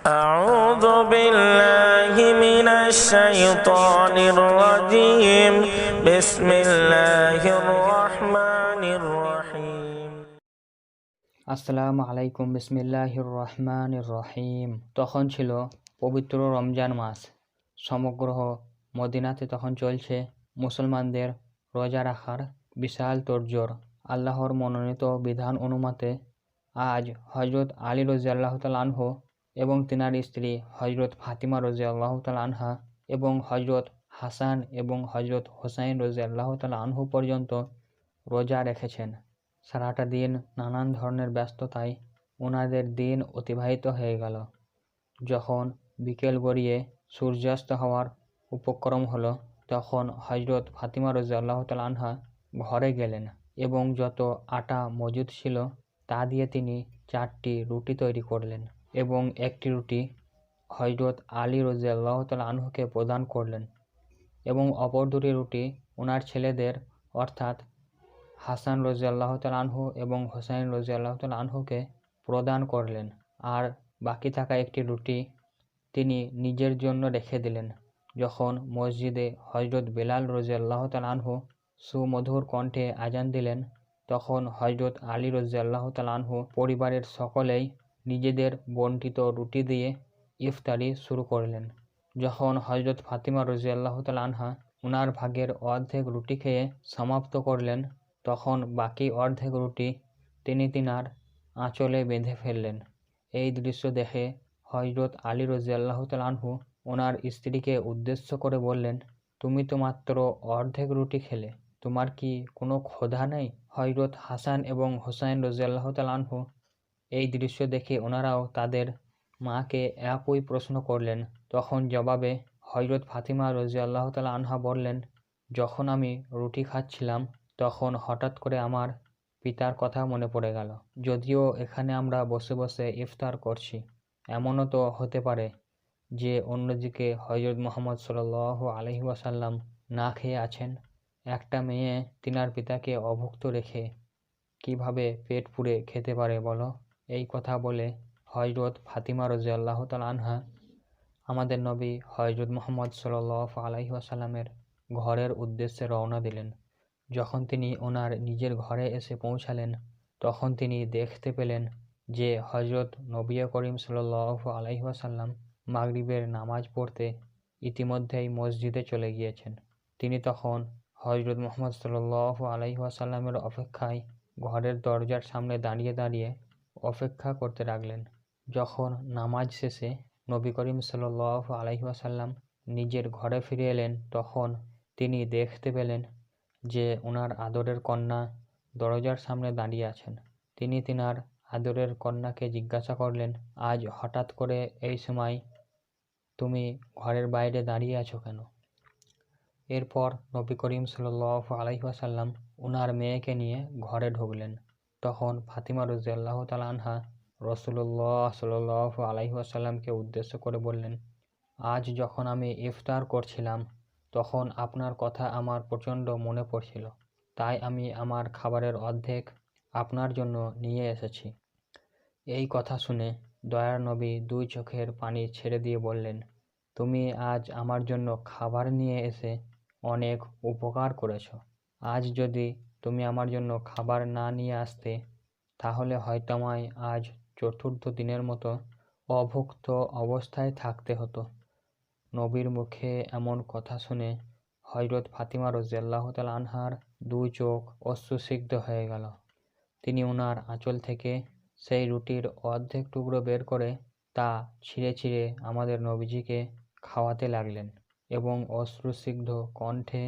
أعوذ بالله من الشيطان الرجيم بسم الله الرحمن الرحيم আসসালামু আলাইকুম বিসমিল্লাহির রহমানির রহিম। তখন ছিল পবিত্র রমজান মাস। সমগ্র মদিনাতে তখন চলছে মুসলমানদের রোজা রাখার বিশাল তোড়জোড়। আল্লাহর মনোনীত বিধান অনুমতে আজ হজরত আলী রাদিয়াল্লাহু তাআলা আনহু এবং তিনার স্ত্রী হজরত ফাতিমা রাদিয়াল্লাহু তাআলা আনহা এবং হজরত হাসান এবং হজরত হোসাইন রাদিয়াল্লাহু তাআলা আনহু পর্যন্ত রোজা রেখেছেন। সারাটা দিন নানান ধরনের ব্যস্ততায় ওনাদের দিন অতিবাহিত হয়ে গেল। যখন বিকেল গড়িয়ে সূর্যাস্ত হওয়ার উপক্রম হলো, তখন হজরত ফাতিমা রাদিয়াল্লাহু তাআলা আনহা ঘরে গেলেন এবং যত আটা মজুদ ছিল তা দিয়ে তিনি 4টি রুটি তৈরি করলেন এবং একটি রুটি হজরত আলী রাদিয়াল্লাহু তাআলা আনহুকে প্রদান করলেন এবং অপর 2টি রুটি ওনার ছেলেদের অর্থাৎ হাসান রাদিয়াল্লাহু তাআলা আনহু এবং হোসাইন রাদিয়াল্লাহু তাআলা আনহুকে প্রদান করলেন, আর বাকি থাকা একটি রুটি তিনি নিজের জন্য রেখে দিলেন। যখন মসজিদে হজরত বেলাল রাদিয়াল্লাহু তাআলা আনহু সুমধুর কণ্ঠে আজান দিলেন, তখন হজরত আলী রাদিয়াল্লাহু তাআলা আনহু পরিবারের সকলেই নিজেদের বণ্টিত রুটি দিয়ে ইফতারি শুরু করলেন। যখন হজরত ফাতিমা রাদিয়াল্লাহু তাআলা আনহা ওনার ভাগের অর্ধেক রুটি খেয়ে সমাপ্ত করলেন, তখন বাকি অর্ধেক রুটি তিনি তিনার আঁচলে বেঁধে ফেললেন। এই দৃশ্য দেখে হজরত আলী রাদিয়াল্লাহু তাআলা আনহু ওনার স্ত্রীকে উদ্দেশ্য করে বললেন, তুমি তো মাত্র অর্ধেক রুটি খেলে, তোমার কি কোনো ক্ষুধা নেই? হজরত হাসান এবং হোসাইন রাদিয়াল্লাহু তাআলা আনহু এই দৃশ্য দেখে ওনারাও তাদের মাকে একই প্রশ্ন করলেন। তখন জবাবে হজরত ফাতিমা রাদিয়াল্লাহু তাআলা আনহা বললেন, যখন আমি রুটি খাচ্ছিলাম তখন হঠাৎ করে আমার পিতার কথা মনে পড়ে গেল। যদিও এখানে আমরা বসে বসে ইফতার করছি, এমনও তো হতে পারে যে অন্যদিকে হজরত মুহাম্মদ সাল্লাল্লাহু আলাইহি ওয়াসাল্লাম না খেয়ে আছেন। একটা মেয়ে তিনার পিতাকে অভুক্ত রেখে কিভাবে পেট পুড়ে খেতে পারে বলো? এই কথা বলে হজরত ফাতিমা রাদিয়াল্লাহু তাআলা আনহা আমাদের নবী হজরত মুহাম্মদ সাল্লাল্লাহু আলাইহি ওয়াসাল্লামের ঘরের উদ্দেশ্যে রওনা দিলেন। যখন তিনি ওনার নিজের ঘরে এসে পৌঁছালেন, তখন তিনি দেখতে পেলেন যে হজরত নবী করিম সাল্লাল্লাহু আলাইহি ওয়াসাল্লাম মাগরিবের নামাজ পড়তে ইতিমধ্যেই মসজিদে চলে গিয়েছেন। তিনি তখন হজরত মুহাম্মদ সাল্লাল্লাহু আলাইহি ওয়াসাল্লামের অপেক্ষায় ঘরের দরজার সামনে দাঁড়িয়ে দাঁড়িয়ে অপেক্ষা করতে লাগলেন। যখন নামাজ শেষে নবী করিম সাল্লাল্লাহু আলাইহি ওয়াসাল্লাম নিজের ঘরে ফিরে এলেন, তখন তিনি দেখতে পেলেন যে ওনার আদরের কন্যা দরজার সামনে দাঁড়িয়ে আছেন। তিনি তিনার আদরের কন্যাকে জিজ্ঞাসা করলেন, আজ হঠাৎ করে এই সময় তুমি ঘরের বাইরে দাঁড়িয়ে আছো কেন? এরপর নবী করিম সাল্লাল্লাহু আলাইহি ওয়াসাল্লাম ওনার মেয়েকে নিয়ে ঘরে ঢুকলেন। তখন ফাতিমা রাদিয়াল্লাহু তাআলা আনহা রাসূলুল্লাহ সাল্লাল্লাহু আলাইহি ওয়াসাল্লামকে উদ্দেশ্য করে বললেন, আজ যখন আমি ইফতার করছিলাম তখন আপনার কথা আমার প্রচণ্ড মনে পড়ছিল, তাই আমি আমার খাবারের অর্ধেক আপনার জন্য নিয়ে এসেছি। এই কথা শুনে দয়ার নবী 2 চোখের পানি ছেড়ে দিয়ে বললেন, তুমি আজ আমার জন্য খাবার নিয়ে এসে অনেক উপকার করেছ। আজ যদি তুমি আমার জন্য খাবার না নিয়ে আসতে, তাহলে হয়তো আমায় আজ 4র্থ দিনের মতো অভুক্ত অবস্থায় থাকতে হতো। নবীর মুখে এমন কথা শুনে হযরত ফাতিমা রাদিয়াল্লাহু তাআলা আনহার 2 চোখ অশ্রুসিক্ত হয়ে গেল। তিনি ওনার আঁচল থেকে সেই রুটির অর্ধেক টুকরো বের করে তা ছিঁড়ে ছিঁড়ে আমাদের নবীজিকে খাওয়াতে লাগলেন এবং অশ্রুসিক্ত কণ্ঠে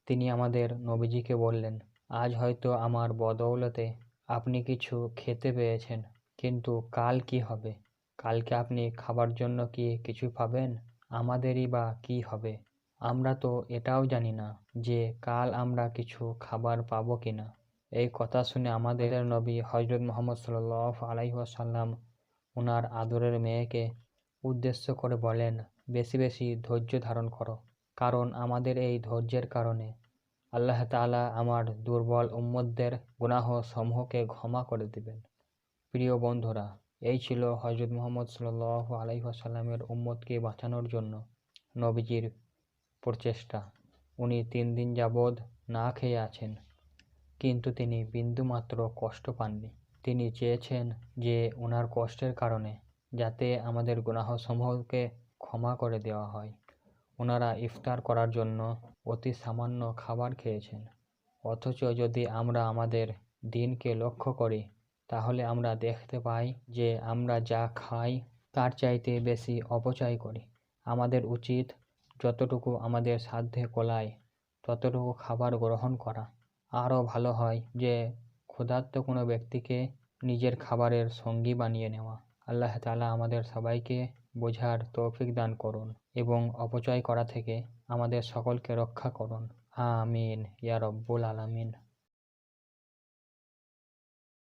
তিনি আমাদের নবীজিকে বললেন, আজ হয়তো আমার বদৌলতে আপনি কিছু খেতে পেয়েছেন, কিন্তু কাল কি হবে? কালকে আপনি খাবার জন্য কি কিছু পাবেন? আমাদেরই বা কি হবে? আমরা তো এটাও জানি না যে কাল আমরা কিছু খাবার পাবো কিনা। এই কথা শুনে আমাদের নবী হযরত মুহাম্মদ সাল্লাল্লাহু আলাইহি ওয়াসাল্লাম ওনার আদরের মেয়েকে উদ্দেশ্য করে বলেন, বেশি বেশি ধৈর্য ধারণ করো, কারণ আমাদের এই ধৈর্যের কারণে আল্লাহ তাআলা আমার দুর্বল উম্মতদের গুনাহ সমূহকে ক্ষমা করে দিবেন। প্রিয় বন্ধুরা, এই ছিল হযরত মুহাম্মদ সাল্লাল্লাহু আলাইহি ওয়াসাল্লামের উম্মতকে বাঁচানোর জন্য নবীজির প্রচেষ্টা। উনি 3 দিন যাবৎ না খেয়ে আছেন, কিন্তু তিনি বিন্দুমাত্র কষ্ট পাননি। তিনি চেয়েছেন যে ওনার কষ্টের কারণে যাতে আমাদের গুনাহসমূহকে ক্ষমা করে দেওয়া হয়। ওনারা ইফতার করার জন্য অতি সামান্য খাবার খেয়েছেন, অথচ যদি আমরা আমাদের দিনকে লক্ষ্য করি তাহলে আমরা দেখতে পাই যে আমরা যা খাই তার চাইতে বেশি অপচয় করি। আমাদের উচিত যতটুকু আমাদের সাধ্যে কোলায় ততটুকু খাবার গ্রহণ করা। আরও ভালো হয় যে ক্ষুধার্ত কোনো ব্যক্তিকে নিজের খাবারের সঙ্গী বানিয়ে নেওয়া। আল্লাহ তাআলা আমাদের সবাইকে বোঝার তৌফিক দান করুন এবং অপচয় করা থেকে আমাদের সকলকে রক্ষা করুন। আমিন ইয়া রব্বুল আলামিন।